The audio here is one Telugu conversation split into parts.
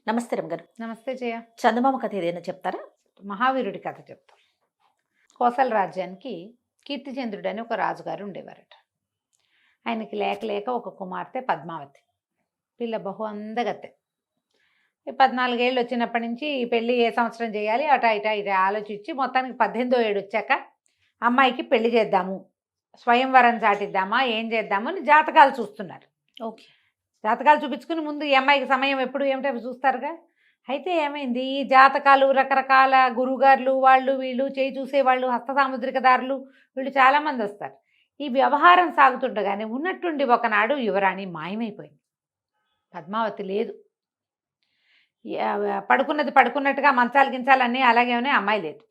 నమస్తే రమగారు. నమస్తే జయ. చందమామ కథ ఏదైనా చెప్తారా? మహావీరుడి కథ చెప్తాం. కోసల రాజ్యానికి కీర్తిచంద్రుడు అని ఒక రాజుగారు ఉండేవారట. ఆయనకి లేక లేక ఒక కుమార్తె పద్మావతి. పిల్ల బహు అందగత్తె. 14 ఏళ్ళు వచ్చినప్పటి నుంచి ఈ పెళ్లి ఏ సంవత్సరం చేయాలి అట ఇట ఆలోచించి మొత్తానికి 18వ ఏడు వచ్చాక అమ్మాయికి పెళ్లి చేద్దాము, స్వయంవరం చాటిద్దామా, ఏం చేద్దాము అని జాతకాలు చూస్తున్నారు. ఓకే. జాతకాలు చూపించుకుని ముందు ఈ అమ్మాయికి సమయం ఎప్పుడు ఏమిటో అవి చూస్తారుగా. అయితే ఏమైంది, ఈ జాతకాలు రకరకాల గురువుగారులు వాళ్ళు వీళ్ళు చేయి చూసేవాళ్ళు, హస్త సాముద్రికదారులు వీళ్ళు చాలామంది వస్తారు. ఈ వ్యవహారం సాగుతుండగానే ఉన్నట్టుండి ఒకనాడు యువరాణి మాయమైపోయింది. పద్మావతి లేదు. పడుకున్నట్టుగా మంచాలు గించాలు అన్నీ అలాగే ఉన్నాయి, అమ్మాయి లేదు.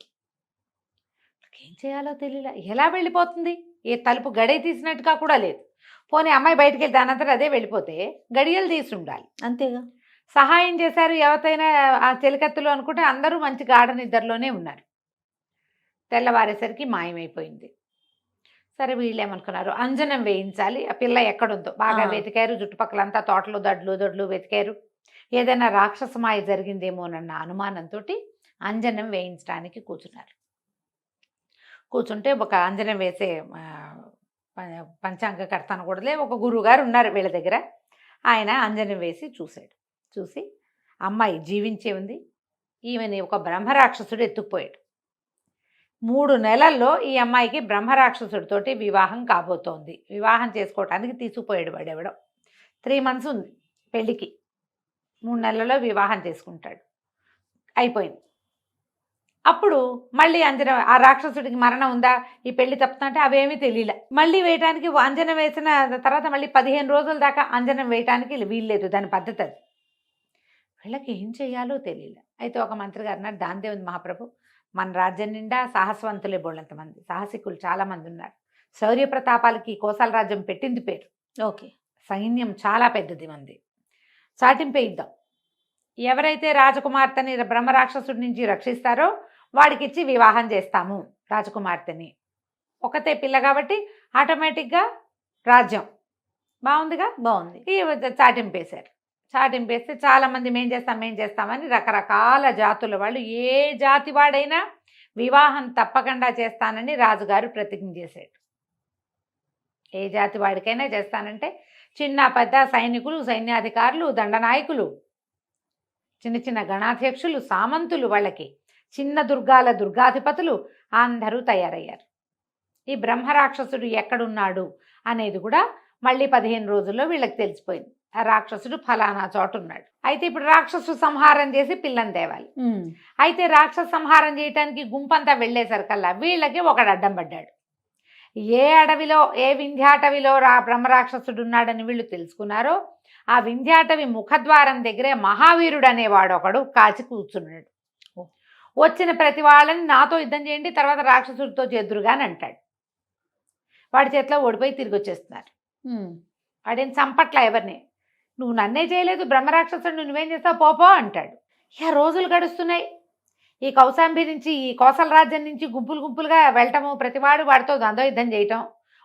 ఏం చేయాలో తెలియలే. ఎలా వెళ్ళిపోతుంది? ఏ తలుపు గడియ తీసినట్టుగా కూడా లేదు. పోనీ అమ్మాయి బయటికి వెళ్తే దానంతరం అదే వెళ్ళిపోతే గడియలు తీసి ఉండాలి. అంతేగా. సహాయం చేశారు ఎవరైనా ఆ చెలికత్తులు అనుకుంటే అందరూ మంచి గాఢ నిద్రలోనే ఉన్నారు. తెల్లవారేసరికి మాయమైపోయింది. సరే వీళ్ళు ఏమనుకున్నారు, అంజనం వేయించాలి, ఆ పిల్ల ఎక్కడుందో బాగా వెతికారు. చుట్టుపక్కలంతా తోటలు దొడ్లు వెతికారు. ఏదైనా రాక్షసమాయ జరిగిందేమోనన్న అనుమానంతో అంజనం వేయించడానికి కూర్చున్నారు. కూర్చుంటే ఒక అంజనం వేసే పంచాంగకర్త అనకూడదులే, ఒక గురువుగారు ఉన్నారు వీళ్ళ దగ్గర. ఆయన అంజనం వేసి చూసి అమ్మాయి జీవించే ఉంది, ఈమెని ఒక బ్రహ్మరాక్షసుడు ఎత్తుకుపోయాడు. 3 నెలల్లో ఈ అమ్మాయికి బ్రహ్మరాక్షసుడితోటి వివాహం కాబోతోంది. వివాహం చేసుకోవటానికి తీసుకుపోయాడు వాడెవడో. 3 months ఉంది పెళ్ళికి. 3 నెలల్లో వివాహం చేసుకుంటాడు. అయిపోయింది. అప్పుడు మళ్ళీ అంజనం, ఆ రాక్షసుడికి మరణం ఉందా, ఈ పెళ్లి తప్పుతుంటే అవేమీ తెలియలే. మళ్ళీ వేయటానికి అంజనం వేసిన తర్వాత మళ్ళీ 15 రోజుల దాకా అంజనం వేయటానికి వీల్లేదు, దాని పద్ధతి అది. వీళ్ళకి ఏం చేయాలో తెలియలే. అయితే ఒక మంత్రి గారు అన్నారు, దాందే ఉంది మహాప్రభు, మన రాజ్యం నిండా సాహసవంతులే బోళ్ళంతమంది, సాహసికులు చాలామంది ఉన్నారు. శౌర్య ప్రతాపాలకి కోసల రాజ్యం పెట్టింది పేరు. ఓకే. సైన్యం చాలా పెద్దది మంది. చాటింపేయిద్దాం. ఎవరైతే రాజకుమార్తెని బ్రహ్మరాక్షసుడి నుంచి రక్షిస్తారో వాడికి ఇచ్చి వివాహం చేస్తాము రాజకుమార్తెని. ఒకతే పిల్ల కాబట్టి ఆటోమేటిక్గా రాజ్యం బాగుందిగా. బాగుంది. చాటింపేశారు. చాటింపేస్తే చాలామంది మేం చేస్తామని రకరకాల జాతుల వాళ్ళు, ఏ జాతి వాడైనా వివాహం తప్పకుండా చేస్తానని రాజుగారు ప్రతిజ్ఞ చేశాడు. ఏ జాతి వాడికైనా చేస్తానంటే చిన్న పెద్ద సైనికులు, సైన్యాధికారులు, దండనాయకులు, చిన్న గణాధ్యక్షులు, సామంతులు, వాళ్ళకి చిన్న దుర్గాధిపతులు అందరూ తయారయ్యారు. ఈ బ్రహ్మరాక్షసుడు ఎక్కడున్నాడు అనేది కూడా మళ్ళీ 15 రోజుల్లో వీళ్ళకి తెలిసిపోయింది. ఆ రాక్షసుడు ఫలానా చోటు ఉన్నాడు. అయితే ఇప్పుడు రాక్షసు సంహారం చేసి పిల్లని తేవాలి. అయితే రాక్షస సంహారం చేయటానికి గుంపంతా వెళ్ళేసరికల్లా వీళ్ళకి ఒకడు అడ్డం పడ్డాడు. ఏ అడవిలో, ఏ వింధ్యాటవిలో బ్రహ్మరాక్షసుడు ఉన్నాడని వీళ్ళు తెలుసుకున్నారో ఆ వింధ్యాటవి ముఖద్వారం దగ్గరే మహావీరుడు అనేవాడు ఒకడు కాచి కూర్చున్నాడు. వచ్చిన ప్రతి వాళ్ళని నాతో యుద్ధం చేయండి, తర్వాత రాక్షసుడితో చేద్దురుగాని అంటాడు. వాడి చేతిలో ఓడిపోయి తిరిగి వచ్చేస్తున్నారు. వాడేం చంపట్లా ఎవరిని. నువ్వు నన్నే చేయలేదు, బ్రహ్మరాక్షసుడు నువ్వేం చేస్తావు పోపో అంటాడు. ఇక రోజులు గడుస్తున్నాయి. ఈ కౌశాంబి నుంచి, ఈ కోసల రాజ్యం నుంచి గుంపులుగా వెళ్ళటము, ప్రతివాడు వాడితో ద్వంద్వ యుద్ధం చేయటం,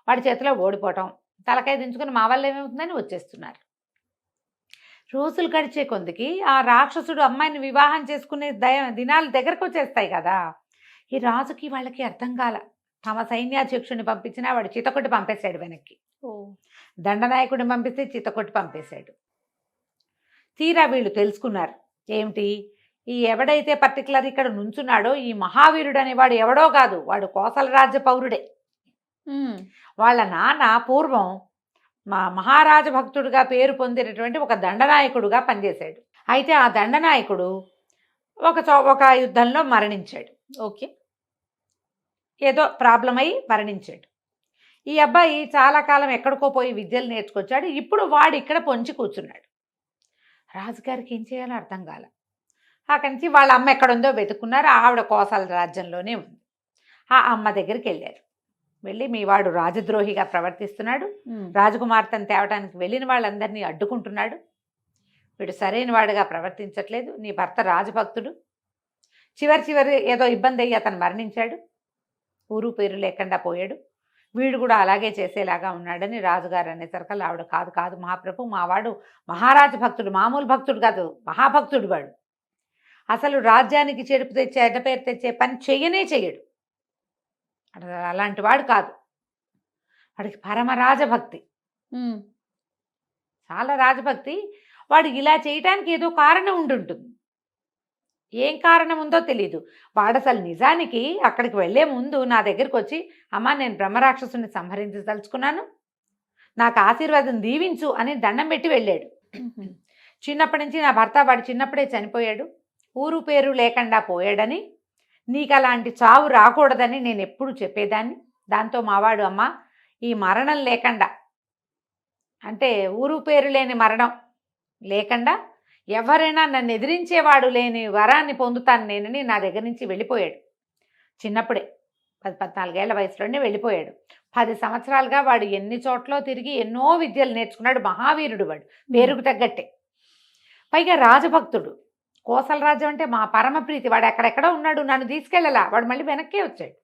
వాడి చేతిలో ఓడిపోవటం, తలకాయ దించుకుని మా వల్ల ఏమవుతుందని వచ్చేస్తున్నారు. రోజులు గడిచే కొందికి ఆ రాక్షసుడు అమ్మాయిని వివాహం చేసుకునే దినాలు దగ్గరకు వచ్చేస్తాయి కదా. ఈ రాజుకి వాళ్ళకి అర్థం కాల. తమ సైన్యాధ్యక్షుడిని పంపించినా వాడు చితకొట్టి పంపేశాడు వెనక్కి. దండనాయకుడిని పంపిస్తే చితకొట్టి పంపేశాడు. తీరా వీళ్ళు తెలుసుకున్నారు ఏమిటి, ఈ ఎవడైతే పర్టికులర్ ఇక్కడ నుంచున్నాడో ఈ మహావీరుడు అనేవాడు ఎవడో కాదు, వాడు కోసల రాజ్య పౌరుడే. వాళ్ళ నాన్న పూర్వం మహారాజ భక్తుడిగా పేరు పొందినటువంటి ఒక దండనాయకుడుగా పనిచేశాడు. అయితే ఆ దండనాయకుడు ఒక యుద్ధంలో మరణించాడు. ఓకే. ఏదో ప్రాబ్లం అయి మరణించాడు. ఈ అబ్బాయి చాలా కాలం ఎక్కడికో పోయి విద్యలు నేర్చుకొచ్చాడు. ఇప్పుడు వాడు ఇక్కడ పొంచి కూర్చున్నాడు. రాజుగారికి ఏం చేయాలో అర్థం కాల. అక్కడి నుంచి వాళ్ళ అమ్మ ఎక్కడుందో వెతుక్కున్నారు. ఆవిడ కోసల రాజ్యంలోనే ఉంది. ఆ అమ్మ దగ్గరికి వెళ్ళారు. వెళ్ళి మీ వాడు రాజద్రోహిగా ప్రవర్తిస్తున్నాడు, రాజకుమార్తెను తేవటానికి వెళ్ళిన వాళ్ళందరినీ అడ్డుకుంటున్నాడు, వీడు సరైన వాడుగా ప్రవర్తించట్లేదు, నీ భర్త రాజభక్తుడు, చివరి ఏదో ఇబ్బంది అయ్యి అతను మరణించాడు, ఊరు పేరు లేకుండా పోయాడు, వీడు కూడా అలాగే చేసేలాగా ఉన్నాడని రాజుగారు అనేసరికల్లా ఆవిడ కాదు కాదు మహాప్రభు మావాడు మహారాజ భక్తుడు, మామూలు భక్తుడు కాదు, మహాభక్తుడు వాడు. అసలు రాజ్యానికి చెడుపు తెచ్చే చెడ్డ పేరు తెచ్చే పని చెయ్యనే చెయ్యడు, అలాంటి వాడు కాదు. వాడికి పరమ రాజభక్తి, చాలా రాజభక్తి. వాడు ఇలా చేయటానికి ఏదో కారణం ఉండుంటుంది. ఏం కారణం ఉందో తెలీదు. వాడు అసలు నిజానికి అక్కడికి వెళ్లే ముందు నా దగ్గరికి వచ్చి, అమ్మా నేను బ్రహ్మరాక్షసుని సంహరించదలుచుకున్నాను, నాకు ఆశీర్వాదం దీవించు అని దండం పెట్టి వెళ్ళాడు. చిన్నప్పటి నుంచి నా భర్త వాడు చిన్నప్పుడే చనిపోయాడు, ఊరు పేరు లేకుండా పోయాడని, నీకు అలాంటి చావు రాకూడదని నేను ఎప్పుడు చెప్పేదాన్ని. దాంతో మావాడు, అమ్మ ఈ మరణం లేకుండా, అంటే ఊరు పేరు లేని మరణం లేకుండా ఎవరైనా నన్ను ఎదిరించేవాడు లేని వరాన్ని పొందుతాను నేనని నా దగ్గర నుంచి వెళ్ళిపోయాడు. చిన్నప్పుడే 14 ఏళ్ల వయసులోనే వెళ్ళిపోయాడు. 10 సంవత్సరాలుగా వాడు ఎన్ని చోట్ల తిరిగి ఎన్నో విద్యలు నేర్చుకున్నాడు. మహావీరుడు వాడు, పేరుకు తగ్గట్టే. పైగా రాజభక్తుడు. కోసల రాజ్యం అంటే మా పరమ ప్రీతి. వాడు ఎక్కడెక్కడో ఉన్నాడు, నన్ను తీసుకెళ్ళలా, వాడు మళ్ళీ వెనక్కే వచ్చాడు.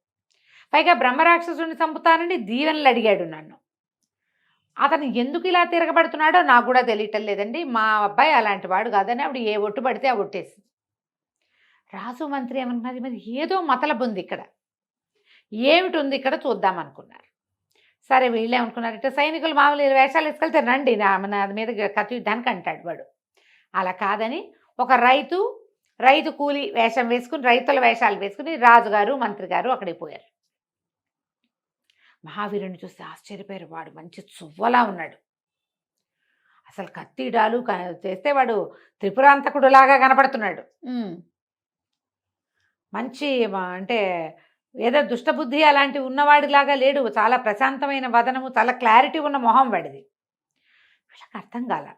పైగా బ్రహ్మరాక్షసుని చంపుతానని దీవెనలు అడిగాడు నన్ను. అతను ఎందుకు ఇలా తిరగబడుతున్నాడో నాకు కూడా తెలియటం లేదండి. మా అబ్బాయి అలాంటి వాడు కాదని ఆవిడ ఏ ఒట్టు పడితే ఆ ఒట్టేసి. రాజు మంత్రి ఏమన్నది, మరి ఏదో మతలబు ఉంది ఇక్కడ, ఏమిటి ఉంది ఇక్కడ చూద్దాం అనుకున్నారు. సరే వీళ్ళేమనుకున్నారు, ఇట్లా సైనికులు మామూలు వేషాలు వేసుకెళ్తే రండి నా మీద కత్తి యుద్ధానికి అంటాడు వాడు. అలా కాదని ఒక రైతు కూలి వేషం వేసుకుని, రైతుల వేషాలు వేసుకుని రాజుగారు మంత్రి గారు అక్కడికి పోయారు. మహావీరుని చూస్తే ఆశ్చర్యపోయారు. వాడు మంచి చువ్వలా ఉన్నాడు. అసలు కత్తిడాలు చేస్తే వాడు త్రిపురాంతకుడులాగా కనపడుతున్నాడు. మంచి అంటే ఏదో దుష్టబుద్ధి అలాంటివి ఉన్నవాడిలాగా లేడు. చాలా ప్రశాంతమైన వదనము, చాలా క్లారిటీ ఉన్న మొహం వాడిది. వీళ్ళకి అర్థం కాల.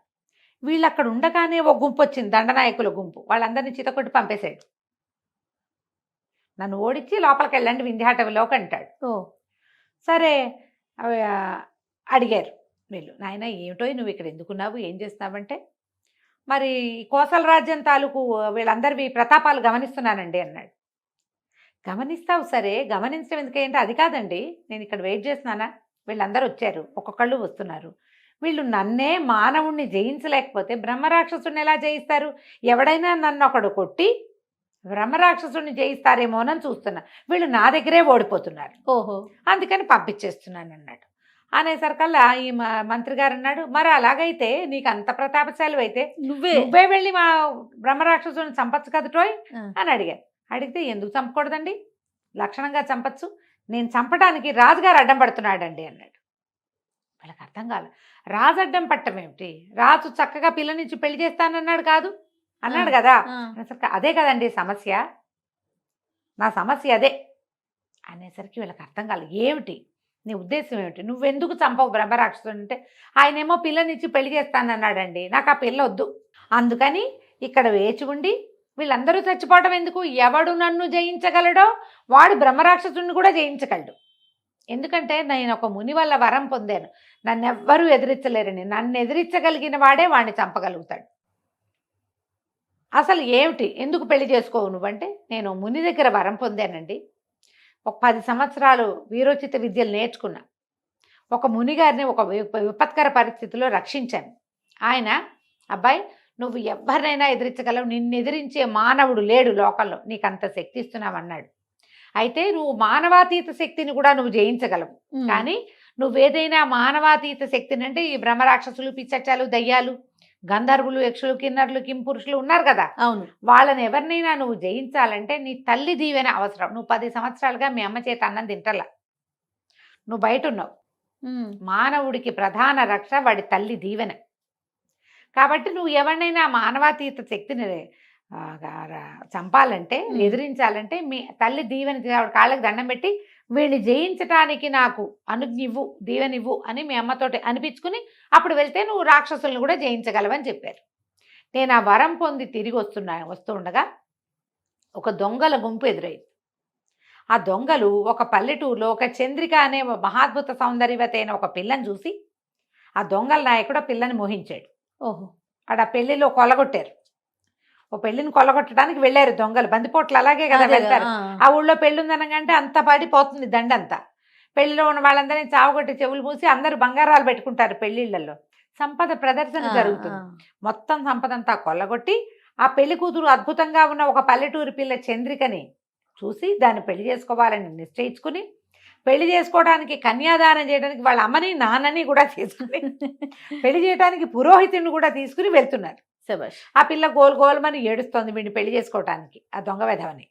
వీళ్ళు అక్కడ ఉండగానే ఒక గుంపు వచ్చింది, దండనాయకుల గుంపు. వాళ్ళందరినీ చితకొట్టి పంపేశాడు. నన్ను ఓడించి లోపలికి వెళ్ళండి వింధ్యాటవిలోకి అంటాడు. సరే అడిగారు వీళ్ళు, నాయన ఏమిటో నువ్వు ఇక్కడ ఎందుకున్నావు, ఏం చేస్తున్నావంటే, మరి కోసల రాజ్యం తాలూకు వీళ్ళందరివి ప్రతాపాలు గమనిస్తున్నానండి అన్నాడు. గమనిస్తావు, సరే గమనించడం ఎందుకంటే అది కాదండి, నేను ఇక్కడ వెయిట్ చేస్తున్నానా, వీళ్ళందరూ వచ్చారు, ఒక్కొక్కళ్ళు వస్తున్నారు, వీళ్ళు నన్నే మానవుణ్ణి జయించలేకపోతే బ్రహ్మరాక్షసుని ఎలా జయిస్తారు, ఎవడైనా నన్ను ఒకడు కొట్టి బ్రహ్మరాక్షసుని జయిస్తారేమోనని చూస్తున్నా, వీళ్ళు నా దగ్గరే ఓడిపోతున్నారు, అందుకని పంపించేస్తున్నాను అన్నాడు. అనేసరికల్లా ఈ మంత్రి గారు అన్నాడు, మరి అలాగైతే నీకు అంత ప్రతాపశాలి అయితే నువ్వే వెళ్ళి మా బ్రహ్మరాక్షసుని చంపచ్చు కదటోయ్ అని అడిగారు. అడిగితే ఎందుకు చంపకూడదండి, లక్షణంగా చంపచ్చు, నేను చంపడానికి రాజుగారు అడ్డం పడుతున్నాడండి అన్నాడు. వాళ్ళకి అర్థం కాదు, రాజు అడ్డం పట్టం ఏమిటి, రాజు చక్కగా పిల్లనిచ్చి పెళ్లి చేస్తానన్నాడు కాదు అన్నాడు కదా, అదే కదండి సమస్య, నా సమస్య అదే అనేసరికి వీళ్ళకి అర్థం కాలేదు. ఏమిటి నీ ఉద్దేశం ఏమిటి, నువ్వెందుకు చంపవు బ్రహ్మరాక్షసుడు అంటే, ఆయనేమో పిల్లనిచ్చి పెళ్లి చేస్తానన్నాడండి, నాకు ఆ పిల్ల వద్దు, అందుకని ఇక్కడ వేచి ఉండి వీళ్ళందరూ చచ్చిపోవడం ఎందుకు, ఎవడు నన్ను జయించగలడో వాడు బ్రహ్మరాక్షసుడిని కూడా జయించగలడు, ఎందుకంటే నేను ఒక ముని వల్ల వరం పొందాను, నన్ను ఎవ్వరూ ఎదిరించలేరని, నన్ను ఎదిరించగలిగిన వాడే వాడిని చంపగలుగుతాడు. అసలు ఏమిటి, ఎందుకు పెళ్లి చేసుకోవు నువ్వంటే, నేను ముని దగ్గర వరం పొందానండి, ఒక 10 సంవత్సరాలు వీరోచిత విద్యలు నేర్చుకున్నా, ఒక మునిగారిని ఒక విపత్కర పరిస్థితిలో రక్షించాను, ఆయన అబ్బాయి నువ్వు ఎవరినైనా ఎదిరించగలవు, నిన్ను ఎదిరించే మానవుడు లేడు లోకంలో, నీకు అంత శక్తి ఇస్తున్నావు అన్నాడు. అయితే నువ్వు మానవాతీత శక్తిని కూడా నువ్వు జయించగలవు, కానీ నువ్వేదైనా మానవాతీత శక్తిని అంటే ఈ బ్రహ్మరాక్షసులు, పిచ్చచ్చాలు, దయ్యాలు, గంధర్వులు, యక్షులు, కిన్నరులు, కింపురుషులు ఉన్నారు కదా, అవును, వాళ్ళని ఎవరినైనా నువ్వు జయించాలంటే నీ తల్లి దీవెన అవసరం. నువ్వు 10 సంవత్సరాలుగా మీ అమ్మ చేత అన్నం తింటలా, నువ్వు బయట ఉన్నావు, మానవుడికి ప్రధాన రక్ష వాడి తల్లి దీవెన, కాబట్టి నువ్వు ఎవరినైనా మానవాతీత శక్తిని చంపాలంటే, ఎదిరించాలంటే మీ తల్లి దీవెని కాళ్ళకి దండం పెట్టి వీళ్ళని జయించటానికి నాకు అనుజ్ఞివ్వు, దీవెనివ్వు అని మీ అమ్మతోటి అనిపించుకుని అప్పుడు వెళ్తే నువ్వు రాక్షసులను కూడా జయించగలవని చెప్పారు. నేను ఆ వరం పొంది తిరిగి వస్తూ ఉండగా ఒక దొంగల గుంపు ఎదురైంది. ఆ దొంగలు ఒక పల్లెటూరులో ఒక చంద్రిక అనే మహాద్భుత సౌందర్యవతి అయిన ఒక పిల్లని చూసి ఆ దొంగల నాయకుడు ఆ పిల్లని మోహించాడు. ఆడ పెళ్లిలో కొల్లగొట్టారు, ఓ పెళ్లిని కొల్లగొట్టడానికి వెళ్ళారు దొంగలు, బందిపోట్లు అలాగే కదా వెళ్తారు, ఆ ఊళ్ళో పెళ్ళి ఉందనగానే అంత పడిపోతుంది దండంతా, పెళ్లిలో ఉన్న వాళ్ళందరినీ చావగొట్టి చెవులు మూసి అందరూ బంగారాలు పెట్టుకుంటారు పెళ్లిళ్లలో. సంపద ప్రదర్శన జరుగుతుంది. మొత్తం సంపదంతా కొల్లగొట్టి ఆ పెళ్లి కూతురు అద్భుతంగా ఉన్న ఒక పల్లెటూరి పిల్ల చంద్రికని చూసి దాన్ని పెళ్లి చేసుకోవాలని నిశ్చయించుకుని, పెళ్లి చేసుకోవడానికి కన్యాదానం చేయడానికి వాళ్ళ అమ్మని నాన్నని కూడా తీసుకుని పెళ్లి చేయడానికి పురోహితుడిని కూడా తీసుకుని వెళ్తున్నారు. ఆ పిల్ల గోల్మని ఏడుస్తోంది వీడిని పెళ్లి చేసుకోవటానికి, ఆ దొంగ వెధవని.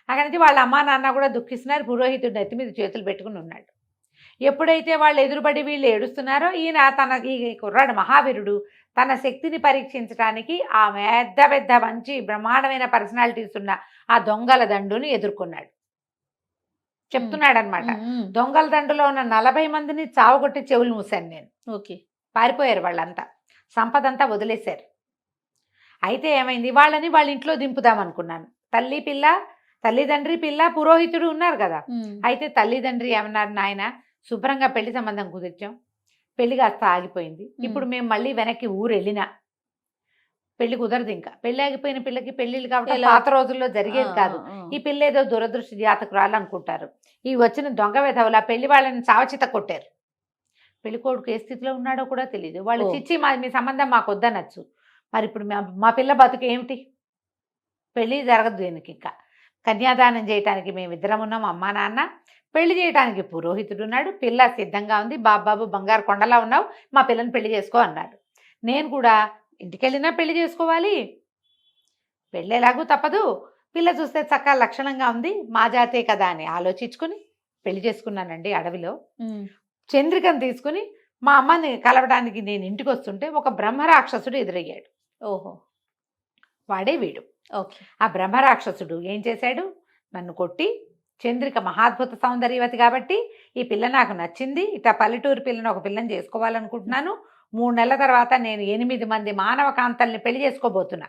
అక్కడి నుంచి వాళ్ళ అమ్మా నాన్న కూడా దుఃఖిస్తున్నారు. పురోహితుడు నెత్తి మీద చేతులు పెట్టుకుని ఉన్నాడు. ఎప్పుడైతే వాళ్ళు ఎదురుబడి వీళ్ళు ఏడుస్తున్నారో ఈయన ఈ కుర్రాడు మహావీరుడు తన శక్తిని పరీక్షించడానికి ఆ పెద్ద పెద్ద మంచి బ్రహ్మాండమైన పర్సనాలిటీస్ ఉన్న ఆ దొంగల దండుని ఎదుర్కొన్నాడు. చెప్తున్నాడు అనమాట, దొంగల దండులో ఉన్న 40 మందిని చావగొట్టి చెవులు మూసాను నేను. పారిపోయారు వాళ్ళంతా, సంపదంతా వదిలేశారు. అయితే ఏమైంది, వాళ్ళని వాళ్ళ ఇంట్లో దింపుదామనుకున్నాను. తల్లిదండ్రి పిల్ల పురోహితుడు ఉన్నారు కదా. అయితే తల్లిదండ్రి ఏమన్నారు, నాయన శుభ్రంగా పెళ్లి సంబంధం కుదిర్చాం, పెళ్లి కాస్త ఆగిపోయింది, ఇప్పుడు మేము మళ్ళీ వెనక్కి ఊరు వెళ్ళినా పెళ్లి కుదరదు. ఇంకా పెళ్లి ఆగిపోయిన పిల్లకి పెళ్లిళ్ళు కాబట్టి పాత రోజుల్లో జరిగేది కాదు. ఈ పిల్ల ఏదో దురదృష్ట జాతకురాలు అనుకుంటారు. ఈ వచ్చిన దొంగ వెధవుల పెళ్లి వాళ్ళని చావచిత కొట్టారు. పెళ్లి కొడుకు ఏ స్థితిలో ఉన్నాడో కూడా తెలియదు. వాళ్ళు చిచ్చి మీ సంబంధం మాకు వద్దనొచ్చు, మరి ఇప్పుడు మా పిల్ల బతుకు ఏమిటి, పెళ్లి జరగదు దీనికి. ఇంకా కన్యాదానం చేయటానికి మేమిద్దరం ఉన్నాం, అమ్మా నాన్న. పెళ్లి చేయడానికి పురోహితుడు ఉన్నాడు, పిల్ల సిద్ధంగా ఉంది. బాబాబు బంగారు కొండలా ఉన్నావు, మా పిల్లని పెళ్లి చేసుకో అన్నాడు. నేను కూడా ఇంటికెళ్ళినా పెళ్లి చేసుకోవాలి, పెళ్ళి ఎలాగూ తప్పదు, పిల్ల చూస్తే చక్కగా లక్షణంగా ఉంది, మా జాతే కదా అని ఆలోచించుకుని పెళ్లి చేసుకున్నానండి. అడవిలో చంద్రికను తీసుకుని మా అమ్మని కలవడానికి నేను ఇంటికి వస్తుంటే ఒక బ్రహ్మరాక్షసుడు ఎదురయ్యాడు. వాడే వీడు. ఆ బ్రహ్మరాక్షసుడు ఏం చేశాడు, నన్ను కొట్టి, చంద్రిక మహాద్భుత సౌందర్యవతి కాబట్టి ఈ పిల్ల నాకు నచ్చింది, ఇట్లా పల్లెటూరు పిల్లని ఒక పిల్లని చేసుకోవాలనుకుంటున్నాను, 3 నెలల తర్వాత నేను 8 మంది మానవ కాంతల్ని పెళ్లి చేసుకోబోతున్నా,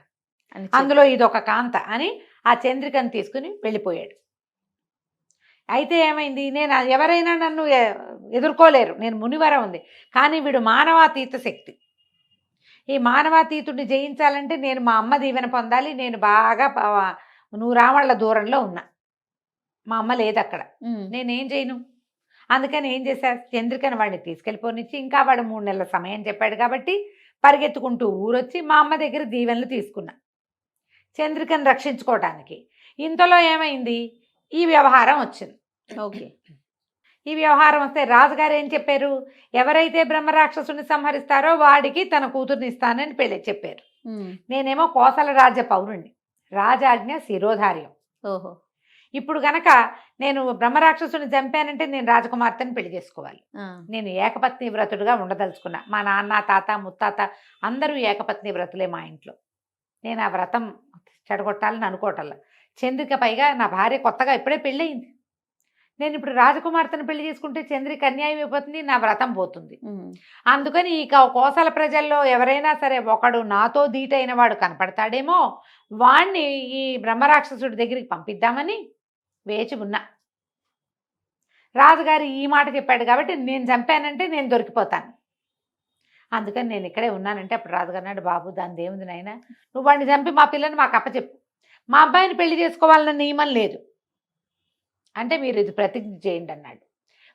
అందులో ఇదొక కాంత అని ఆ చంద్రికను తీసుకుని వెళ్ళిపోయాడు. అయితే ఏమైంది, నేను ఎవరైనా నన్ను ఎదుర్కోలేరు, నేను మునివరం ఉంది. కానీ వీడు మానవాతీత శక్తి. ఈ మానవాతీతుడిని జయించాలంటే నేను మా అమ్మ దీవెన పొందాలి. నేను బాగా 100 ఆమళ్ళ దూరంలో ఉన్నా, మా అమ్మ లేదు అక్కడ, నేనేం చేయను. అందుకని ఏం చేశారు, చంద్రికను వాడిని తీసుకెళ్ళిపోనిచ్చి, ఇంకా వాడు 3 నెలల సమయం చెప్పాడు కాబట్టి పరిగెత్తుకుంటూ ఊరొచ్చి మా అమ్మ దగ్గర దీవెనలు తీసుకున్నా చంద్రికను రక్షించుకోవటానికి. ఇంతలో ఏమైంది, ఈ వ్యవహారం వచ్చింది. ఈ వ్యవహారం వస్తే రాజుగారు ఏం చెప్పారు, ఎవరైతే బ్రహ్మరాక్షసుని సంహరిస్తారో వాడికి తన కూతుర్ని ఇస్తానని పెళ్లి చెప్పారు. నేనేమో కోసల రాజ్య పౌరుణ్ణి, రాజాజ్ఞ శిరోధార్యం. ఇప్పుడు గనక నేను బ్రహ్మరాక్షసుని చంపానంటే నేను రాజకుమార్తెని పెళ్లి చేసుకోవాలి. నేను ఏకపత్ని వ్రతుడుగా ఉండదలుచుకున్నా. మా నాన్న తాత ముత్తాత అందరూ ఏకపత్ని వ్రతులే మా ఇంట్లో. నేను ఆ వ్రతం చెడగొట్టాలని అనుకోవటల్లా. చంద్రిక పైగా నా భార్య కొత్తగా ఇప్పుడే పెళ్ళయింది. నేను ఇప్పుడు రాజకుమార్తెను పెళ్లి చేసుకుంటే చంద్రిక అన్యాయం అయిపోతుంది, నా వ్రతం పోతుంది. అందుకని ఇక కోసల ప్రజల్లో ఎవరైనా సరే ఒకడు నాతో ధీటైన వాడు కనపడతాడేమో, వాణ్ణి ఈ బ్రహ్మరాక్షసుడి దగ్గరికి పంపిద్దామని వేచి ఉన్నా. రాజుగారు ఈ మాట చెప్పాడు కాబట్టి నేను చంపానంటే నేను దొరికిపోతాను, అందుకని నేను ఇక్కడే ఉన్నానంటే అప్పుడు రాజుగారు అన్నాడు, బాబు దాని దేవుంది నాయన, నువ్వు వాడిని చంపి మా పిల్లని మాకు అప్పచెప్పు, మా అబ్బాయిని పెళ్లి చేసుకోవాలన్న నియమం లేదు అంటే మీరు ఇది ప్రతిజ్ఞ చేయండి అన్నాడు.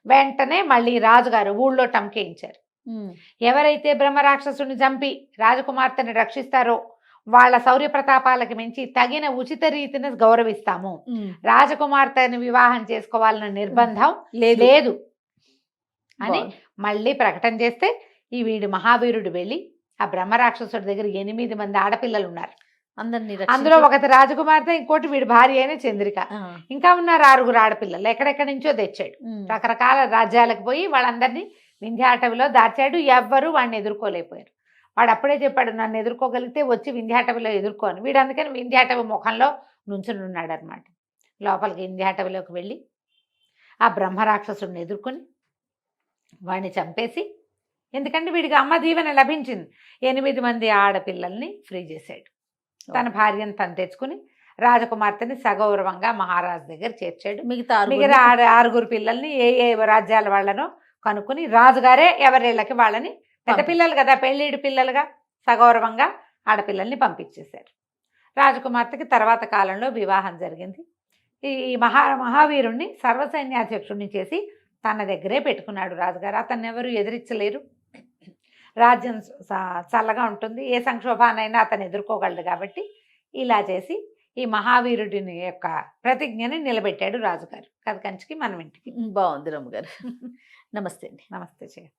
వెంటనే మళ్ళీ రాజుగారు ఊళ్ళో టంకేయించారు. ఎవరైతే బ్రహ్మరాక్షసుని చంపి రాజకుమార్తెని రక్షిస్తారో వాళ్ళ శౌర్య ప్రతాపాలకు మించి తగిన ఉచిత రీతిని గౌరవిస్తాము, రాజకుమార్తెని వివాహం చేసుకోవాలన్న నిర్బంధం లేదు అని మళ్ళీ ప్రకటన చేస్తే ఈ వీడు మహావీరుడు వెళ్ళి ఆ బ్రహ్మరాక్షసుడి దగ్గర 8 మంది ఆడపిల్లలు ఉన్నారు. అందులో ఒకటి రాజకుమార్తె, ఇంకోటి వీడి భార్య అయిన చంద్రిక, ఇంకా ఉన్నారు 6 ఆడపిల్లలు. ఎక్కడెక్కడి నుంచో తెచ్చాడు. రకరకాల రాజ్యాలకు పోయి వాళ్ళందరినీ వింధ్యాటవిలో దాచాడు. ఎవ్వరూ వాడిని ఎదుర్కోలేకపోయారు. వాడు అప్పుడే చెప్పాడు, నన్ను ఎదుర్కోగలిగితే వచ్చి వింధ్యాటవిలో ఎదుర్కోని. వీడు అందుకని వింధ్యాటవి ముఖంలో నుంచుని ఉన్నాడు అనమాట. లోపలికి వింధ్యాటవిలోకి వెళ్ళి ఆ బ్రహ్మరాక్షసుడిని ఎదుర్కొని వాడిని చంపేసి, ఎందుకంటే వీడికి అమ్మ దీవెన లభించింది, 8 మంది ఆడపిల్లల్ని ఫ్రీ చేశాడు. తన భార్యను తను తెచ్చుకుని రాజకుమార్తెని సగౌరవంగా మహారాజు దగ్గర చేర్చాడు. మిగతా 6 పిల్లల్ని ఏ రాజ్యాల వాళ్ళనో కనుక్కుని రాజుగారే ఎవరిళ్ళకి వాళ్ళని, పెద్ద పిల్లలు కదా పెళ్ళిడు పిల్లలుగా, సగౌరవంగా ఆడపిల్లల్ని పంపించేశారు. రాజకుమార్తెకి తర్వాత కాలంలో వివాహం జరిగింది. ఈ మహావీరుణ్ణి సర్వసైన్యాధ్యక్షుడిని చేసి తన దగ్గరే పెట్టుకున్నాడు రాజుగారు. అతన్ని ఎవరు ఎదిరించలేరు. రాజ్యం చల్లగా ఉంటుంది. ఏ సంక్షోభానైనా అతను ఎదుర్కోగలడు కాబట్టి ఇలా చేసి ఈ మహావీరుడిని యొక్క ప్రతిజ్ఞని నిలబెట్టాడు రాజుగారు. కథ కంచికి మనం ఇంటికి. బాగుంది రమ్మగారు. నమస్తే అండి. నమస్తే.